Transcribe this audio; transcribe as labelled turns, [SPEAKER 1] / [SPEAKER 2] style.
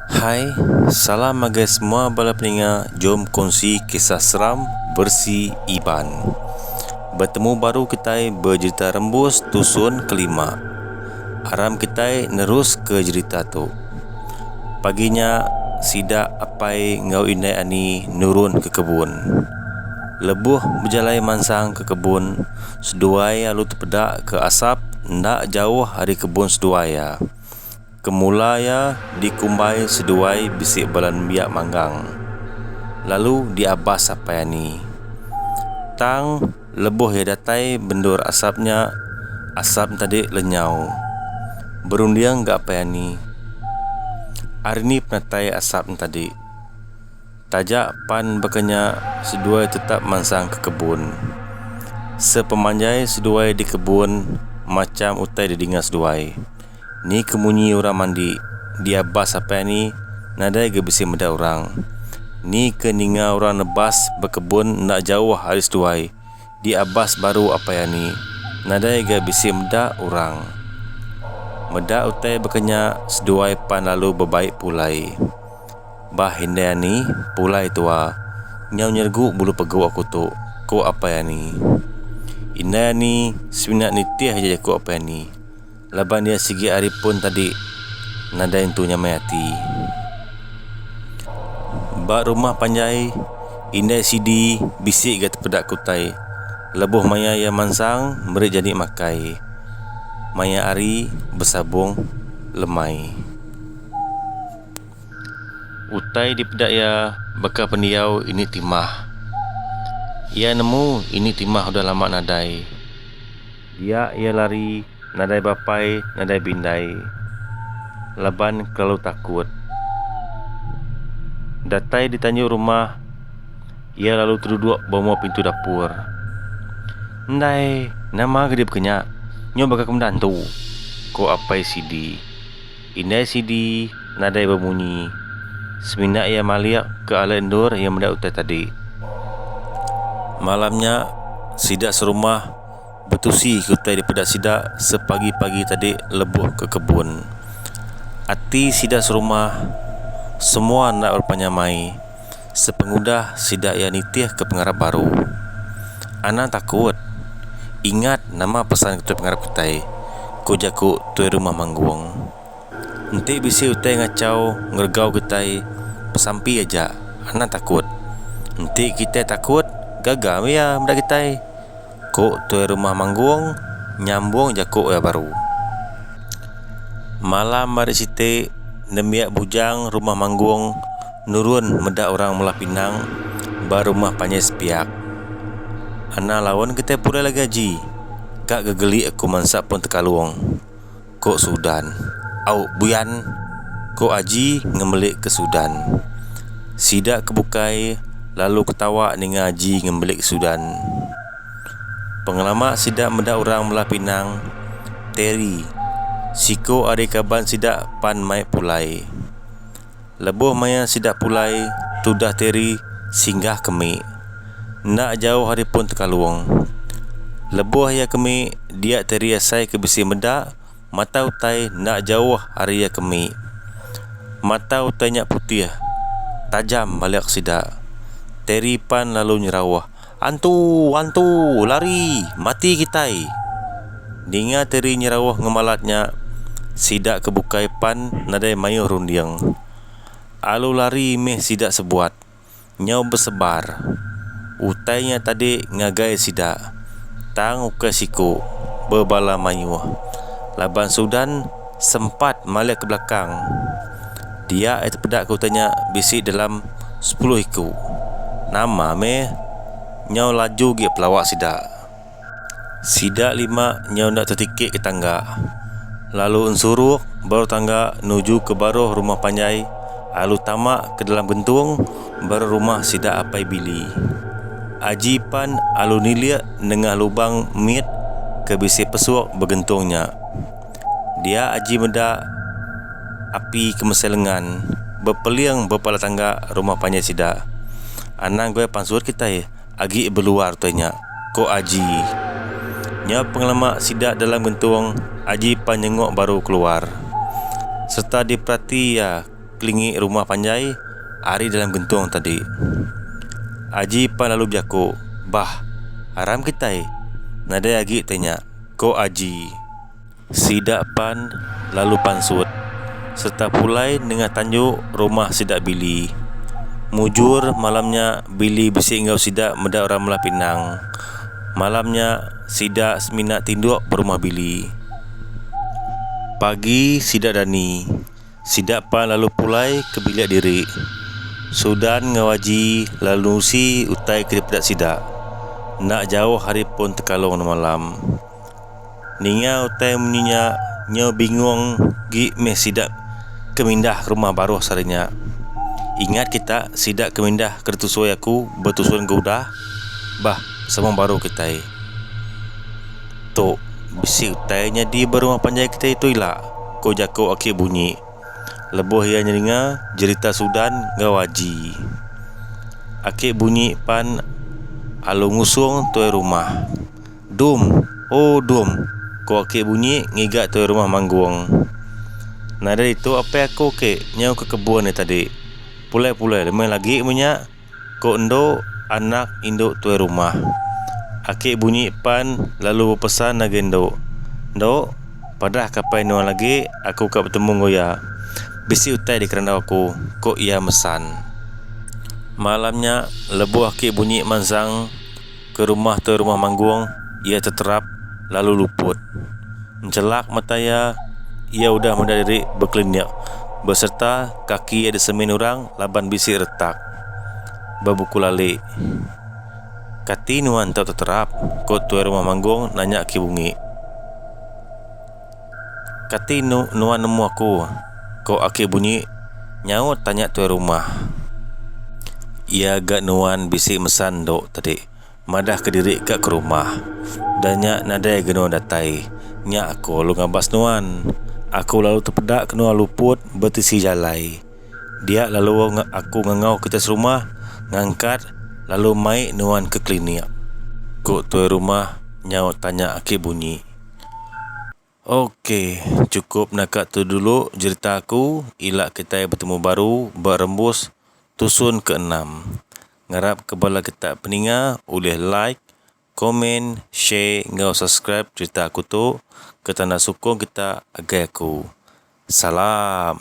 [SPEAKER 1] Hai, salam bagi semua bala pendengar. Jom kongsi kisah seram versi Iban. Bertemu baru kita bercerita rembus tusun kelima. Aram kita nerus ke cerita tu. Paginya sidak apai ngau indai ani nurun ke kebun. Lebuh berjalai mansang ke kebun. Seduai lalu terpedak ke asap ndak jauh hari kebun seduai. Kemulaya dikumbai seduai bisik balan biak manggang. Lalu diabas apa yang ni. Tang lebuh ya datai bendur asapnya. Asap tadi lenyau. Berundiang gak apa yang ni. Hari ni penatai asap tadi. Tajak pan bekenya seduai tetap mansang ke kebun. Sepemanjai seduai di kebun macam utai didinga seduai. Ni kemunyi orang mandi. Dia bas apa ni nadai ke besi meda orang. Ni keninga orang nebas berkebun nak jauh hari seduai. Dia bas baru apa yang ni nadai ke besi meda orang. Meda utai berkenya seduai pan lalu berbaik pulai. Bah hindai ni pulai tua. Nyau nyergu bulu pegu aku tu. Ko apa yang ni. Indai ni seminat nitih aja ko apa yang ni. Laban dia sigi hari pun tadi nada intunya mayati. Bak rumah panjai indai sidi bisik gat pedak kutai. Lebuh maya ya mansang beri jadi makai. Maya ari bersabung lemai. Utai di pedak ya baka pendiau ini timah. Ia nemu ini timah udah lama nadai. Dia ia lari nadai bapai, nadai bindai. Laban kalau takut. Datai di tanjung rumah. Ia lalu terduduk bawa pintu dapur. Ndai, nama gede berkenyak. Nyo bakal kemudian tu. Ko apai sidi. Indai sidi, nadai berbunyi. Seminyak ia maliak ke ala endur yang mendak utai tadi. Malamnya, sidak serumah betusi kutai daripada sidak sepagi-pagi tadi lebuh ke kebun. Ati sidak serumah semua nak berpanyamai. Sepengudah sidak yang nitih ke pengarap baru. Ana takut. Ingat nama pesan ketua pengarap kutai. Ko jaku tuai rumah manggung. Nanti bisi utai ngacau ngergau kutai pesampi aja. Ana takut. Nanti kita takut gagal ya muda kitai. Kok tuai rumah manggung nyambung jakuk ya baru. Malam bari siti nemiak bujang rumah manggung nurun medak orang melah Pinang bar rumah panjai sepiak. Ana lawan kita pula lagi haji. Kak gegeli aku mansak pun tekaluang. Kok Sudan. Au buyan. Kok aji ngembelik ke Sudan. Sidak kebukai lalu ketawa dengan aji ngembelik ke Sudan. Pengalaman sidak medak orang melah Pinang. Teri siko ada kaban sidak pan mai pulai. Lebuh maya sidak pulai tudah Teri singgah kemi. Nak jauh hari pun tekaluang. Lebuh ya kemi dia Teri asai ke besi medak. Mata utai nak jauh hari ya kemi. Mata utai nyak putih tajam balik sidak. Teri pan lalu nyerawah. Antu, lari, mati kitai. Dinga Teri nyerawah ngemalatnya. Sidak kebukai pan nadai mayu rundiang. Alu lari meh sidak sebuat. Nyau bersebar. Utainya tadi ngagai sidak. Tang uka siku berbala mayu. Laban Sudan sempat malik ke belakang. Dia terpedak ke utainya bisik dalam 10 iku. Nama meh nyau laju gi pelawak sidak. Sidak 5 nyau nak tertikik ke tangga. Lalu ensuruh baru tangga nuju ke baruh rumah panjai. Lalu tamak ke dalam gentung baru rumah sidak apai bili. Aji pan alu nilia nengah lubang mit ke bisi pesuak bergentungnya. Dia aji meda api kemeselengan berpeliang berpala tangga rumah panjai sidak. Anang gue pansur kita agi berluar tuanya. Ko aji nya pengalaman sidak dalam gentung. Aji panjengok baru keluar. Serta diperhati ya kelingi rumah panjai ari dalam gentung tadi. Aji pan lalu biako, bah, haram kitai. Nada agi tanya, ko Aji. Sidak pan lalu pansut, serta pulai dengan tanjuk rumah sidak Bili. Mujur malamnya Bili besi engau sidak medak orang Melah Pinang. Malamnya sidak semina tinduk berumah Bili. Pagi sidak Dani. Sidak pan lalu pulai ke bilik diri. Sudan ngawaji lalu nusi utai ke pedak sidak. Nak jauh hari pun terkalung malam. Ninga utai munyinya nyo bingung gi meh sidak kemindah ke rumah baru sarinya. Ingat kita sidak kemindah ke tusui aku bertusuan gaudah. Bah, sama baru kita. Tok, bisi utainya di berumah panjai kita itu ilah. Ko jako aki bunyi. Lebuh ia nyeringa cerita Sudan ngawaji. Aki bunyi pan alu ngusung tuai rumah. Dum, oh dum. Ko aki bunyi ngigak tuai rumah manggung. Nah dari itu apa aku ke nyau ke kebun ni tadi. Pulai-pulai lemah lagi punya ko endo anak induk tuai rumah. Aki bunyi pan lalu berpesan lagi endo. Endo, padah kapai nuan lagi aku kau bertemu ngoya. Bisi utai di keranda aku, kok ia mesan. Malamnya lebuh aki bunyi manzang ke rumah tuai rumah manggung. Ia terterap lalu luput. Mencelak mataya, ia udah mendadiri berkelinyak beserta kaki ada semin orang laban bisi retak. Babuku lalik. Kati nuan tak terterap, kok tuai rumah manggung nanya aki bunyi. Kati nuan nemu aku. Kok aki bunyi nyaut tanya tuai rumah. Ia agak nuan bisi mesan dok tadi. Madah ke diri ke rumah. Dan nyak nadai genuan datai. Nyak aku lu ngabas nuan. Aku lalu terpedak ke nuan luput bertisi jalai. Dia lalu aku ngangau ke atas rumah. Ngangkat lalu mai nuan ke klinik. Kok tuai rumah nyaut tanya aki bunyi. Okey, cukup nak tu dulu cerita aku. Ilak kita bertemu baru berembus tusun ke-6. Ngarap kebala kita peninga boleh like, komen, share, ngau subscribe cerita aku tu. Ketanda sokong kita agai aku. Salam.